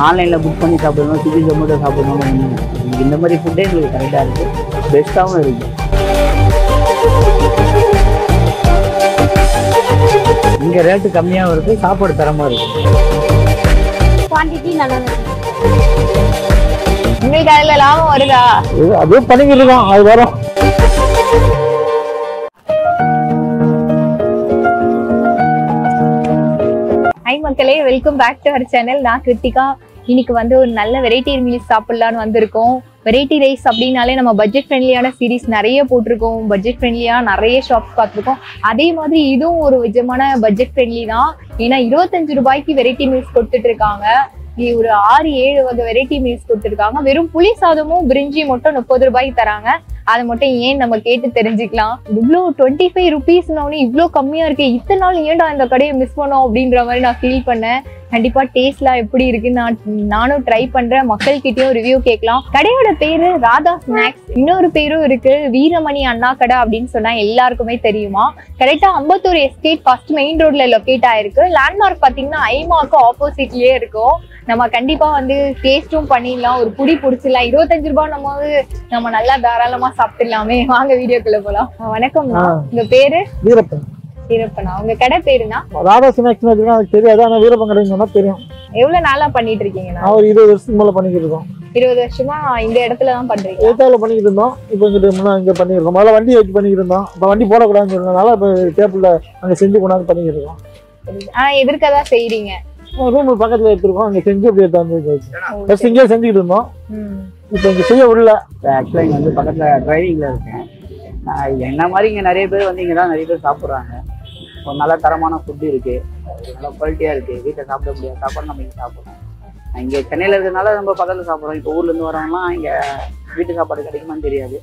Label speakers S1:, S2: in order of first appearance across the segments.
S1: ஆன்லைனில் புக் பண்ணி சாப்பிடணும், ஸ்விக்கி ஜொமேட்டோ சாப்பிடணும். இந்த மாதிரி ஃபுட்டே எங்களுக்கு கரெக்டாக இருக்குது, பெஸ்ட்டாகவும் இருக்குது. இங்கே ரேட்டு கம்மியாகவும் இருக்குது, சாப்பாடு தரமாக இருக்குது,
S2: குவான்டிட்டி நல்லா இருக்கு. உங்களுக்கு அதில் லாபம் வருதா?
S1: அதுவும் பண்ணிக்கிட்டு இருக்கோம், அது வரும்.
S2: ஹை மக்களே, welcome back to our channel. நான் கிருத்திகா. இன்னைக்கு வந்து ஒரு நல்ல வெரைட்டி மீல்ஸ் சாப்பிடலான்னு வந்திருக்கோம். வெரைட்டி ரைஸ் அப்படின்னாலே நம்ம பட்ஜெட் ஃப்ரெண்ட்லியான சீரீஸ் நிறைய போட்டிருக்கோம், பட்ஜெட் ஃப்ரெண்ட்லியாக நிறைய ஷாப்ஸ் பார்த்துருக்கோம். அதே மாதிரி இதுவும் ஒரு விதமான பட்ஜெட் ஃப்ரெண்ட்லி தான். ஏன்னா 25 ரூபாய்க்கு வெரைட்டி மீல்ஸ் கொடுத்துட்டு இருக்காங்க. ஒரு 6-7 வகை வெரைட்டி மீல்ஸ் கொடுத்துருக்காங்க. வெறும் புளி சாதமும் பிரிஞ்சி மட்டும் 30 ரூபாய்க்கு தராங்க. அதை மட்டும் ஏன் நம்ம கேட்டு தெரிஞ்சுக்கலாம். இவ்வளோ 25 ருபீஸ்னோடனே இவ்வளோ கம்மியா இருக்கு, இத்தனை நாள் ஏன்டா இந்த கடையை மிஸ் பண்ணோம் அப்படின்ற மாதிரி நான் ஃபீல் பண்ணேன். கண்டிப்பா டேஸ்ட்லாம் எப்படி இருக்குன்னு நானும் ட்ரை பண்றேன். மக்கள்கிட்டயும் ரிவ்யூ கேட்கலாம். கடையோட பேரு ராதா ஸ்நாக்ஸ், இன்னொரு பேரும் இருக்கு வீரமணி அண்ணா கடை அப்படின்னு சொன்னா எல்லாருக்குமே தெரியுமா. கரெக்டா அம்பத்தூர் எஸ்டேட் ஃபர்ஸ்ட் மெயின் ரோட்ல லொக்கேட் ஆயிருக்கு. லேண்ட்மார்க் பாத்தீங்கன்னா ஐமாக்கு ஆப்போசிட்லயே இருக்கும். நம்ம கண்டிப்பா வந்து டேஸ்டும் பண்ணிடலாம், ஒரு புடி பிடிச்சிடலாம். 25 ரூபாய் நம்ம நல்லா தாராளமா சாப்பிட்டுலாமே. வாங்க வீடியோக்குள்ள போலாம். வணக்கம், உங்க பேரு?
S3: வீரப்பன்.
S2: வீரப்பனா, உங்க கடை பேருனா?
S3: ராதா ஸ்நாக்ஸ் தெரியாது, ஆனா வீரப்பன் கடை சொன்னா தெரியும்.
S2: எவ்வளவு நாளா பண்ணிட்டு இருக்கீங்கன்னா?
S3: ஒரு 20 வருஷத்துக்கு மேல பண்ணிக்கிட்டு இருக்கோம்.
S2: 20 வருஷமா இந்த இடத்துல தான் பண்றீங்க?
S3: ஏத்தாவில பண்ணிக்கிட்டு இருந்தோம், இப்போ இங்க பண்ணிருக்கோம். முதல்ல வண்டி வச்சு பண்ணிக்கிட்டு இருந்தோம், இப்போ வண்டி போடக்கூடாதுன்னு சொன்னதுனால இப்போ டேபிள்ல அங்க செஞ்சு கொண்டாந்து பண்ணிக்கிட்டு இருக்கோம்.
S2: ஆனா எதற்காதான் செய்யறீங்க?
S3: ரூம் பக்கத்துல எடுத்துருக்கோம், அங்க செஞ்சு அப்படியே ஃபர்ஸ்ட் இங்கே செஞ்சுக்கிட்டு இருந்தோம், இப்போ இங்க செய்ய விடல.
S1: ஆக்சுவலாக இங்கே வந்து பக்கத்தில் டிரைவிங்கில் இருக்கேன். என்ன மாதிரி இங்கே நிறைய பேர் வந்து இங்கே தான் நிறைய பேர் சாப்பிட்றாங்க. ஒரு நல்ல தரமான ஃபுட்டு இருக்குது, நல்ல குவாலிட்டியாக இருக்குது. வீட்டில் சாப்பிட முடியாது சாப்பாடு நம்ம இங்கே சாப்பிட்றோம். இங்கே சென்னையில் இருக்கிறதுனால நம்ம பக்கத்தில் சாப்பிட்றோம். இப்போ ஊர்லேருந்து வரவங்களாம் இங்கே வீட்டு சாப்பாடு கிடைக்குமான்னு தெரியாது,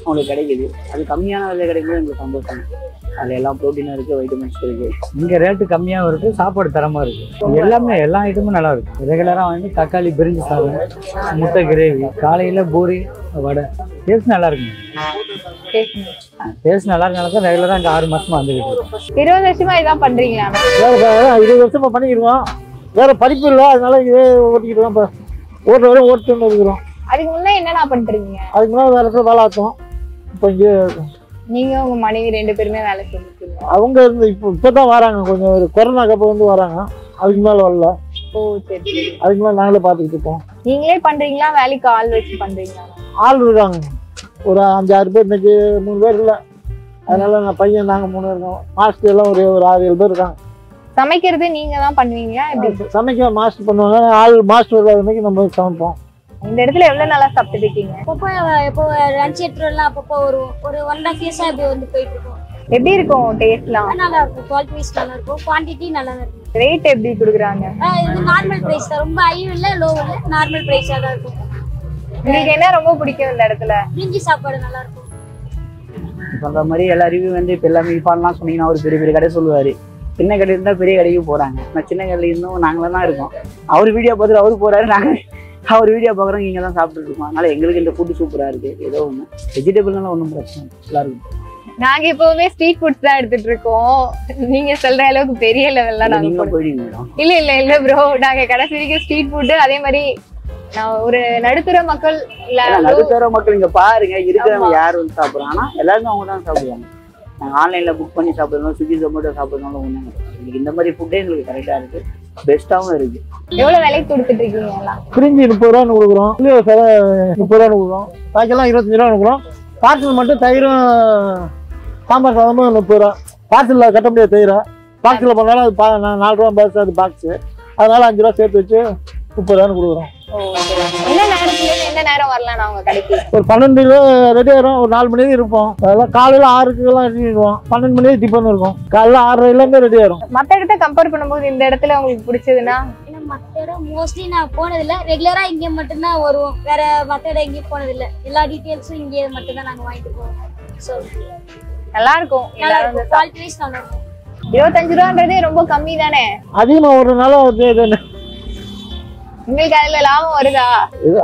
S1: அவங்களுக்கு கிடைக்குது. அது கம்மியான விலை கிடைக்கும்போது எங்களுக்கு சந்தோஷம். அதில் எல்லாம் ப்ரோட்டீனும் இருக்குது, வைட்டமின்ஸ் இருக்குது. இங்கே ரேட்டு கம்மியாகவும் இருக்குது, சாப்பாடு தரமாக இருக்குது. எல்லா ஐட்டமும் நல்லா இருக்குது. ரெகுலராக வந்து தக்காளி பிரிஞ்சி சாதம், முட்டை கிரேவி, காலையில் பூரி, வடை. டேஸ்ட் நல்லா இருக்குங்க. டேஸ்ட் நல்லா இருக்கனால தான் ரெகுலராக அங்கே 6 மாசமா வந்துக்கிட்டு.
S2: 20 வருஷமா இதான் பண்றீங்களா?
S3: 20 வருஷமா பண்ணிக்கிடுவோம். வேற படிப்பு இல்லை, அதனால இதே ஓட்டிக்கிட்டு தான் ஓட்டுற வரையும் ஓட்டுன்னு இருக்கிறோம்.
S2: அதுக்கு முன்னே என்னென்ன பண்றீங்க?
S3: அதுக்கு முன்னாடி வேற இடத்துல வேலை ஆகும். இப்போ இங்கே
S2: நீங்க உங்க மனைவி 2 பேருமே வேலை செஞ்சுருக்கீங்க?
S3: அவங்க இருந்து இப்பதான் வராங்க, கொஞ்சம் ஒரு கொரோனாக்கு அப்போ வந்து வராங்க. அதுக்கு மேல வரல.
S2: ஓ சரி.
S3: அதுக்கு மேல நாங்களே பார்த்துக்கிட்டு இருக்கோம்.
S2: நீங்களே பண்றீங்களா, வேலைக்கு ஆள் வச்சு பண்றீங்களா?
S3: ஆள் இருக்காங்க, ஒரு 5-6 பேர். இன்னைக்கு 3 பேர் இல்லை, அதனால நான் பையன் நாங்கள் 3 இருக்கோம். மாஸ்டர் எல்லாம் ஒரு 6-7 பேர் இருக்காங்க.
S2: சமைக்கிறது நீங்க தான் பண்ணுவீங்களா? எப்படி
S3: சமைக்க மாஸ்டர் பண்ணுவாங்க, ஆள் மாஸ்டர் இல்லாத நம்ம சமைப்போம்.
S2: இந்த இடத்துல எவ்வளவு நாளா சாப்பிட்டு இருக்கீங்க?
S4: இப்போ லஞ்ச் எடுத்துலாம் அப்பப்போ ஒரு 1.5 இயர்ஸா இப்படி வந்து போயிட்டு இருக்கோம்.
S2: எப்படி இருக்கும் டேஸ்ட்லாம்?
S4: நல்லா இருக்கும், குவாலிட்டி வைஸ் நல்லா இருக்கும், குவான்டிட்டி நல்லா இருக்கும்.
S2: ரேட் எப்படி கொடுக்குறாங்க?
S4: இது நார்மல் பிரைஸ் தான், ரொம்ப ஹை இல்ல லோ இல்ல, நார்மல் பிரைஸா தான் இருக்கும்.
S2: உங்களுக்கு என்ன ரொம்ப பிடிக்கும் இந்த இடத்துல?
S4: பிரிஞ்சி சாப்பாடு நல்லா இருக்கும்.
S1: சொல்ற மாதிரி எல்லா ரிவ்யூ வந்து இப்போ எல்லாமே இப்பான்லாம் சொன்னீங்கன்னா ஒரு பெரிய பெரிய கடை சொல்லுவாரு. சின்ன கடை இருந்தால் பெரிய கடைக்கு போறாங்க. நான் சின்ன கடையில் இருந்தும் நாங்களும் தான் இருக்கோம். அவர் வீடியோ பார்த்துட்டு அவரு போறாரு, நாங்கள் அவர் வீடியோ பார்க்குறோம், இங்கே தான் சாப்பிட்டுட்டு இருக்கோம். அதனால எங்களுக்கு இந்த ஃபுட்டு சூப்பராக இருக்கு. ஏதோ ஒன்று வெஜிடபிள்னால ஒன்றும் பிரச்சனை நல்லா இருக்கும்.
S2: நாங்க எப்பவுமே ஸ்ட்ரீட் ஃபுட்ஸ் தான் எடுத்துட்டு இருக்கோம். நீங்க சொல்ற அளவுக்கு பெரிய லெவல்ல நாங்க
S1: போயிடுங்க.
S2: இல்ல ப்ரோ, நாங்க கடைசி வரைக்கும் ஸ்ட்ரீட் ஃபுட். அதே மாதிரி நான் ஒரு நடுத்தர மக்கள்
S1: இங்க பாருங்க இருக்கிறவங்க யார் வந்து சாப்பிட்றோம், ஆனா எல்லாருமே அவங்க தான் சாப்பிடுவாங்க. நாங்கள் ஆன்லைனில் புக் பண்ணி சாப்பிட்றோம், ஸ்விக்கி ஜொமேட்டோ சாப்பிட்றதுனால ஒன்றும் எங்களுக்கு இந்த மாதிரி ஃபுட்டே எங்களுக்கு கரெக்டாக இருக்கு, பெஸ்ட்டாகவும் இருக்கு.
S2: எவ்வளவு விலைக்கு கொடுத்துட்டு இருக்கீங்க?
S3: பிரிஞ்சி 30 ரூபான்னு கொடுக்குறோம், 30 ரூபான்னு கொடுக்குறோம், பாக்கெல்லாம் 25 ரூபா கொடுக்குறோம். பார்சல் மட்டும் தயிரும் சாம்பார் சாதமும் 30 ரூபா. பார்சலில் கட்ட முடியாது தயிரை, பாக்ஸில் பண்ணாலும் அது 4 ரூபா பாக்ஸ், அது பாக்ஸு. அதனால 5 ரூபா சேர்த்து வச்சு 30 ரூபான்னு கொடுக்குறோம்.
S2: என்ன நேரத்துல என்ன நேரம் வரலாம் நான் உங்க கடைக்கு?
S3: ஒரு 12 ரெடி ஆயிரும், ஒரு 4 மணி இருப்போம். அதெல்லாம் காலையில் 6க்குலாம் ரெடி ஆயிடுவோம், 12 மணி டிஃபன் இருக்கும். காலையில் 6:30 ரெடி ஆயிரும்.
S2: மற்ற இடத்த கம்பேர் பண்ணும்போது இந்த இடத்துல உங்களுக்கு பிடிச்சதுன்னா?
S4: மற்ற இடம் மோஸ்ட்லி நான் போனதில்லை, ரெகுலரா இங்கே மட்டும்தான் வருவோம். வேற மற்ற இடம் எங்கேயும் போனதில்லை. எல்லா டீட்டெயில்ஸும் இங்கே மட்டும்தான் நாங்கள் வாங்கிட்டு போவோம். ஸோ
S2: நல்லா இருக்கும்,
S4: குவாலிட்டி வைஸ் நல்லா இருக்கும்.
S2: 25 ரூபான்றதே ரொம்ப கம்மி தானே?
S3: அதிகமாக ஒரு நாள்
S2: உங்களுக்கு அதுல லாபம் வருதா?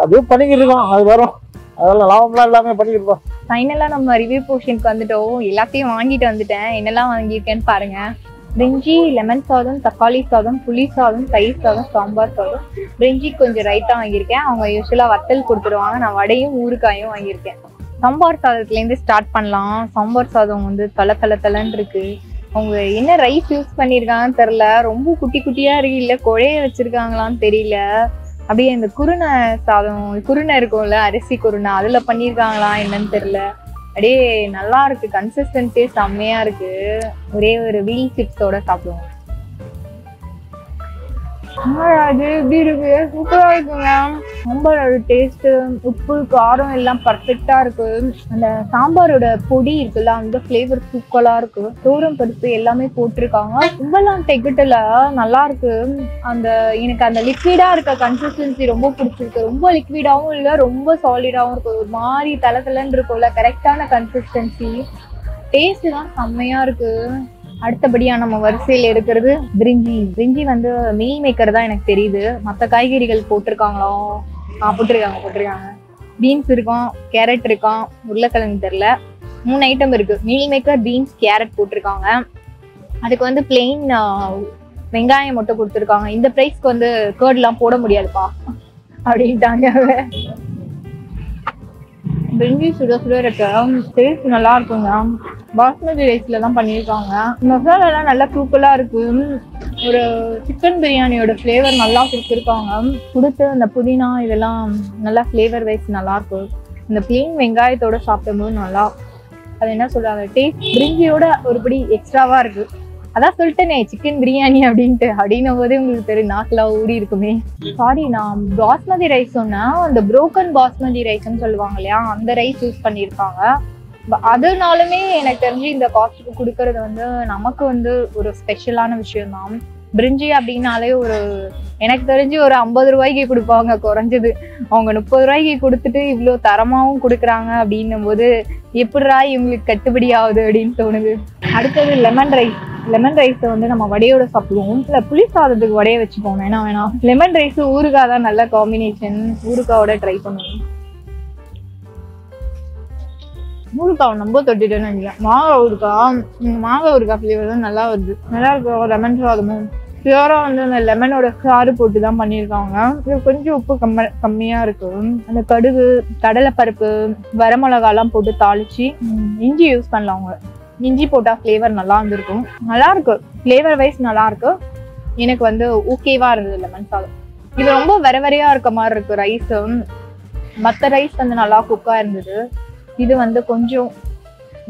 S3: அதுவும் பண்ணிக்கிட்டு இருக்கோம், அது வரும். அதெல்லாம் லாபம்லாம் எல்லாமே பண்ணிக்கிட்டு இருக்கோம்.
S2: ஃபைனலா நம்ம ரிவ்யூ போர்ஷனுக்கு வந்துட்டோம். எல்லாத்தையும் வாங்கிட்டு வந்துட்டேன். என்னெல்லாம் வாங்கியிருக்கேன்னு பாருங்க. பிரிஞ்சி, லெமன் சாதம், தக்காளி சாதம், புளி சாதம், தயிர் சாதம், சாம்பார் சாதம். பிரிஞ்சி கொஞ்சம் ரைத்தா வாங்கியிருக்கேன். அவங்க யூஸ்வலா வத்தல் கொடுத்துருவாங்க. நான் வடையும் ஊறுகாயும் வாங்கியிருக்கேன். சாம்பார் சாதத்துலேருந்து ஸ்டார்ட் பண்ணலாம். சாம்பார் சாதம் வந்து தலன்னு இருக்கு. அவங்க என்ன ரைஸ் யூஸ் பண்ணியிருக்காங்கன்னு தெரில. ரொம்ப குட்டி குட்டியா இருக்கு. இல்லை குழைய வச்சிருக்காங்களான்னு தெரியல. அப்படியே இந்த குருணை சாதம், குருணை இருக்கும்ல, அரிசி குருணை, அதுல பண்ணியிருக்காங்களா என்னன்னு தெரியல. அப்படியே நல்லா இருக்கு. கன்சிஸ்டன்சியே செம்மையா இருக்கு. ஒரே ஒரு வீல் சிப்ஸோட சாப்பிடுவோம். அது எப்படி இருக்கு? சூப்பரா இருக்குங்க. ரொம்ப டேஸ்ட், உப்பு, காரம் எல்லாம் பர்ஃபெக்டா இருக்கு. அந்த சாம்பாரோட பொடி இருக்குல்ல, அந்த ஃபிளேவர் சூப்பரா இருக்கு. தோரம் பருப்பு எல்லாமே போட்டிருக்காங்க. ரொம்பலாம் டெக்கட்டல, நல்லா இருக்கு. அந்த எனக்கு அந்த லிக்விடா இருக்க கன்சிஸ்டன்சி ரொம்ப பிடிச்சிருக்கு. ரொம்ப லிக்விடாவும் இல்லை, ரொம்ப சாலிடாவும் இருக்கு. ஒரு மாதிரி தலன்னு இருக்கும்ல, கரெக்டான கன்சிஸ்டன்சி. டேஸ்ட் தான் செம்மையா இருக்கு. அடுத்தபடியா நம்ம வரிசையில் இருக்கிறது பிரிஞ்சி. பிரிஞ்சி வந்து மீல் மேக்கர் தான் எனக்கு தெரியுது. மற்ற காய்கறிகள் போட்டிருக்காங்களோ? போட்டிருக்காங்க. பீன்ஸ் இருக்கும், கேரட் இருக்கும், உருளைக்கிழங்கு தெரில. 3 ஐட்டம் இருக்கு. மீல் மேக்கர், பீன்ஸ், கேரட் போட்டிருக்காங்க. அதுக்கு வந்து பிளெயின் வெங்காயம் மட்டும் கொடுத்துருக்காங்க. இந்த ப்ரைஸ்க்கு வந்து கேர்ட்லாம் போட முடியாதுப்பா அப்படின்ட்டாங்க. பிரிஞ்சி சுட இருக்கு. டேஸ்ட் நல்லா இருக்குங்க. பாஸ்மதி ரைஸ்ல தான் பண்ணியிருக்காங்க. மசாலா எல்லாம் நல்லா தூக்கலா இருக்கு. ஒரு சிக்கன் பிரியாணியோட ஃப்ளேவர் நல்லா கொடுத்துருக்காங்க. கொடுத்து அந்த புதினா இதெல்லாம் நல்லா ஃப்ளேவர் வைஸ் நல்லா இருக்கு. இந்த பிளெயின் வெங்காயத்தோட சாப்பிடும்போது நல்லா, அது என்ன சொல்றாங்க, டேஸ்ட் பிரிஞ்சியோட ஒருபடி எக்ஸ்ட்ராவா இருக்கு. அதான் சொல்லிட்டேனே சிக்கன் பிரியாணி அப்படின்னும் போதே உங்களுக்கு தெரியும், நாக்கெல்லாம் ஊறி இருக்குமே. சாரி, நான் பாஸ்மதி ரைஸ் சொன்னா அந்த புரோக்கன் பாஸ்மதி ரைஸ்ன்னு சொல்லுவாங்க இல்லையா, அந்த ரைஸ் யூஸ் பண்ணியிருக்காங்க. அதனாலுமே எனக்கு தெரிஞ்சு இந்த காஸ்ட்டுக்கு கொடுக்கறது வந்து நமக்கு வந்து ஒரு ஸ்பெஷலான விஷயம் தான். பிரிஞ்சி அப்படின்னாலே எனக்கு தெரிஞ்சு ஒரு 50 ரூபாய்க்கு கொடுப்பாங்க குறைஞ்சது. அவங்க 30 ரூபாய்க்கு கொடுத்துட்டு இவ்வளோ தரமாகவும் கொடுக்குறாங்க அப்படின்னும் போது எப்படிரா இவங்களுக்கு கட்டுப்படி ஆகுது அப்படின்னு தோணுது. அடுத்தது லெமன் ரைஸ். லெமன் ரைஸை வந்து நம்ம வடையோட சாப்பிடுவோம். இல்லை புளி சாதத்துக்கு வடையை வச்சுப்போம், வேணாம். லெமன் ரைஸ் ஊறுகாய் தான் நல்ல காம்பினேஷன். ஊறுகாயோட ட்ரை பண்ணுவோம். ஊறுகாய் ரொம்ப தொட்டுட்டேன்னு நினைக்கிறேன். மாங்காய் ஊறுகாய் ஃப்ளேவர் தான் நல்லா வருது. நல்லா இருக்கும். லெமன் சாதமும் பியூராக வந்து அந்த லெமனோட சாறு போட்டு தான் பண்ணியிருக்காங்க. இது கொஞ்சம் உப்பு கம்மியாக இருக்கு. அந்த கடுகு, கடலைப்பருப்பு, வரமிளகாலாம் போட்டு தாளிச்சு இஞ்சி யூஸ் பண்ணலாம். அவங்க இஞ்சி போட்டால் ஃப்ளேவர் நல்லா இருந்திருக்கும். நல்லா இருக்கு. ஃப்ளேவர் வைஸ் நல்லா இருக்கு. எனக்கு வந்து ஓகேவா இருந்தது லெமன் சாதம். இது ரொம்ப வெரையா இருக்க மாதிரி இருக்கு ரைஸ். மற்ற ரைஸ் வந்து நல்லா குக்கா இருந்தது. இது வந்து கொஞ்சம்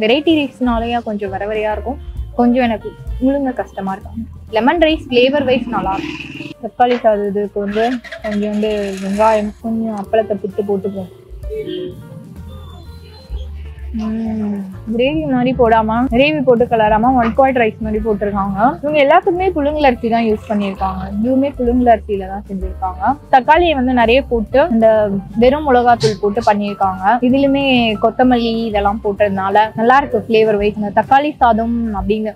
S2: வெரைட்டி ரைஸ்னாலேயே கொஞ்சம் வெரையா இருக்கும். கொஞ்சம் எனக்கு முழுங்க கஷ்டமா இருக்கும். லெமன் ரைஸ் ஃப்ளேவர் வைஸ் நல்லா இருக்கும். தக்காளி சாதத்துக்கு வந்து கொஞ்சம் வந்து வெங்காயம், கொஞ்சம் அப்பளத்தை புட்டு போட்டுப்போம். கிரேவி மாதிரி போடாம, கிரேவி போட்டு கலராம 1 பாட் ரைஸ் மாதிரி போட்டிருக்காங்க. இவங்க எல்லாத்துக்குமே புழுங்கல் அரிசி தான் யூஸ் பண்ணியிருக்காங்க. இதுவுமே புழுங்கல் அரிசியில தான் செஞ்சிருக்காங்க. தக்காளியை வந்து நிறைய போட்டு இந்த வெறும் மிளகாத்தூள் போட்டு பண்ணியிருக்காங்க. இதுலயுமே கொத்தமல்லி இதெல்லாம் போட்டதுனால நல்லா இருக்கு ஃபிளேவர் வைஸ். இந்த தக்காளி சாதம் அப்படின்னு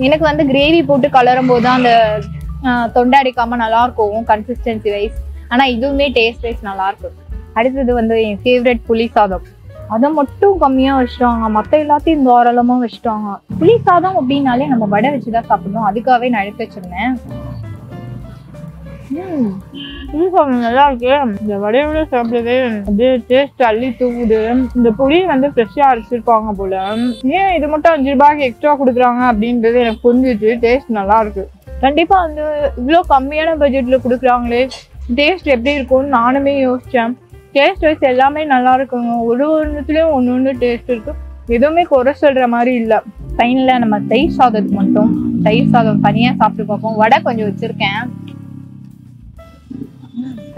S2: எனக்கு வந்து கிரேவி போட்டு கலரும் போது தான் அந்த தொண்டை அடிக்காம நல்லா இருக்கும் கன்சிஸ்டன்சி வைஸ். ஆனா இதுவுமே டேஸ்ட் வைஸ் நல்லா இருக்கு. அடுத்தது வந்து என் ஃபேவரட் புளி சாதம். அதை மட்டும் கம்மியா வச்சுட்டாங்க, மற்ற எல்லாத்தையும் தாராளமா வச்சுட்டாங்க. புளி சாதம் அப்படின்னாலே நம்ம வடை வச்சுதான் சாப்பிடணும். அதுக்காகவே நான் எடுத்து வச்சிருந்தேன். புளி சாதம் நல்லா இருக்கு. இந்த வடையோட சாப்பிடுறது அப்படியே டேஸ்ட் அள்ளி தூவுது. இந்த புளி வந்து ஃப்ரெஷ்ஷா அரைச்சிருப்பாங்க போல. ஏன் இது மட்டும் 5 ரூபாய்க்கு எக்ஸ்ட்ரா கொடுக்குறாங்க அப்படின்றது எனக்கு புரிஞ்சிச்சு. டேஸ்ட் நல்லா இருக்கு. கண்டிப்பா வந்து இவ்வளோ கம்மியான பட்ஜெட்ல கொடுக்குறாங்களே, டேஸ்ட் எப்படி இருக்கும்னு நானுமே யோசிச்சேன். டேஸ்ட் வைஸ் எல்லாமே நல்லா இருக்குங்க. ஒன்றுத்துலேயும் ஒன்று டேஸ்ட் இருக்கு. எதுவுமே குறை சொல்ற மாதிரி இல்லை. ஃபைனலாக நம்ம தயிர் சாதத்துக்கு மட்டும் தயிர் சாதம் தனியாக சாப்பிட்டு பார்ப்போம். வடை கொஞ்சம் வச்சிருக்கேன்.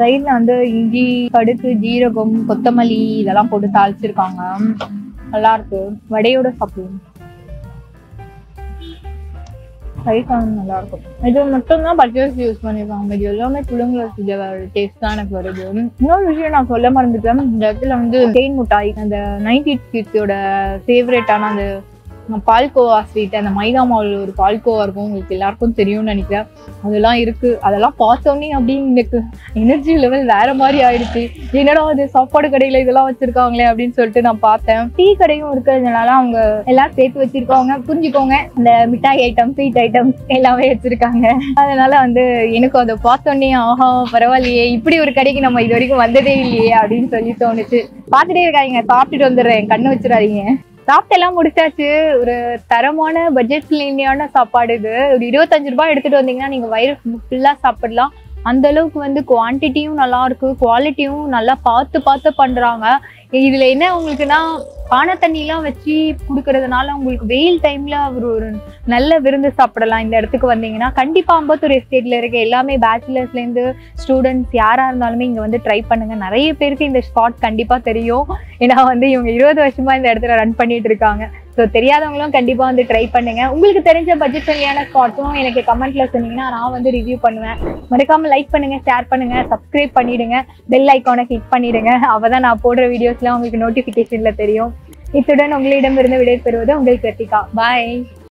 S2: தயிர்ல வந்து இஞ்சி, கடுகு, ஜீரகம், கொத்தமல்லி இதெல்லாம் போட்டு தாளிச்சிருக்காங்க. நல்லா இருக்கு. வடையோட சாப்பிடுவோம். தயிர் சாதம் நல்லா இருக்கும். இது மட்டும் தான் பச்சரிசி யூஸ் பண்ணிருக்காங்க. இது எல்லாமே புழுங்கல் டேஸ்ட் தான் எனக்கு வருது. இன்னொரு விஷயம் நான் சொல்ல மறந்துட்டேன். இந்த இடத்துல வந்து தேன் மிட்டாய், அந்த 90s கிட்ஸோட ஃபேவரட்டான அந்த பால்கோவா ஸ்வீட், அந்த மைதா மாவுல ஒரு பால்கோவா இருக்கும், உங்களுக்கு எல்லாருக்கும் தெரியும்னு நினைக்கிறேன். அதெல்லாம் இருக்கு. அதெல்லாம் பார்த்தோன்னே அப்படின்னு எனக்கு எனர்ஜி லெவல் வேற மாதிரி ஆயிடுச்சு. என்னடா அது சாப்பாடு கடையில இதெல்லாம் வச்சிருக்காங்களே அப்படின்னு சொல்லிட்டு நான் பார்த்தேன். டீ கடையும் இருக்கிறதுனால அவங்க எல்லாம் சேர்த்து வச்சிருக்காங்க. புரிஞ்சுக்கோங்க, இந்த மிட்டாய் ஐட்டம், ஸ்வீட் ஐட்டம் எல்லாமே வச்சிருக்காங்க. அதனால வந்து எனக்கு அதை பார்த்தோன்னே ஆஹா பரவாயில்லையே, இப்படி ஒரு கடைக்கு நம்ம இது வரைக்கும் வந்ததே இல்லையே அப்படின்னு சொல்லி தோணுச்சு. பார்த்துட்டே இருக்காங்க, சாப்பிட்டுட்டு வந்துடுறேன், கண்ணு வச்சிடாதீங்க. சாப்பிட்டு எல்லாம் முடிச்சாச்சு. ஒரு தரமான பட்ஜெட் ஃப்ரெண்ட்லியான சாப்பாடு இது. ஒரு 25 ரூபாய் எடுத்துட்டு வந்தீங்கன்னா நீங்க வயிறு ஃபுல்லா சாப்பிடலாம். அந்த அளவுக்கு வந்து குவான்டிட்டியும் நல்லா இருக்கு, குவாலிட்டியும் நல்லா பார்த்து பண்றாங்க. இதுல என்ன உங்களுக்குன்னா பானை தண்ணிலாம் வச்சு கொடுக்கறதுனால உங்களுக்கு வெயில் டைம்ல ஒரு நல்ல விருந்து சாப்பிடலாம். இந்த இடத்துக்கு வந்தீங்கன்னா கண்டிப்பா அம்பத்தூர் எஸ்டேட்ல இருக்க எல்லாமே பேச்சுலர்ஸ்ல இருந்து ஸ்டூடெண்ட்ஸ் யாரா இருந்தாலுமே இங்க வந்து ட்ரை பண்ணுங்க. நிறைய பேருக்கு இந்த ஸ்பாட் கண்டிப்பா தெரியும். ஏன்னா வந்து இவங்க 20 வருஷமா இந்த இடத்துல ரன் பண்ணிட்டு இருக்காங்க. ஸோ தெரியாதவங்களும் கண்டிப்பா வந்து ட்ரை பண்ணுங்க. உங்களுக்கு தெரிஞ்ச பட்ஜெட் ஃப்ரெண்ட்லியான ஸ்பாட்ஸும் எனக்கு கமெண்ட்ல சொன்னீங்கன்னா நான் வந்து ரிவ்யூ பண்ணுவேன். மறக்காம லைக் பண்ணுங்க, ஷேர் பண்ணுங்க, சப்ஸ்கிரைப் பண்ணிடுங்க, பெல் ஐக்கானை கிளிக் பண்ணிடுங்க. அப்பதான் நான் போடுற வீடியோஸ்லாம் உங்களுக்கு நோட்டிபிகேஷன்ல தெரியும். இத்துடன் உங்களிடமிருந்து விடை பெறுவது உங்கள் கிருத்திகா. பாய்.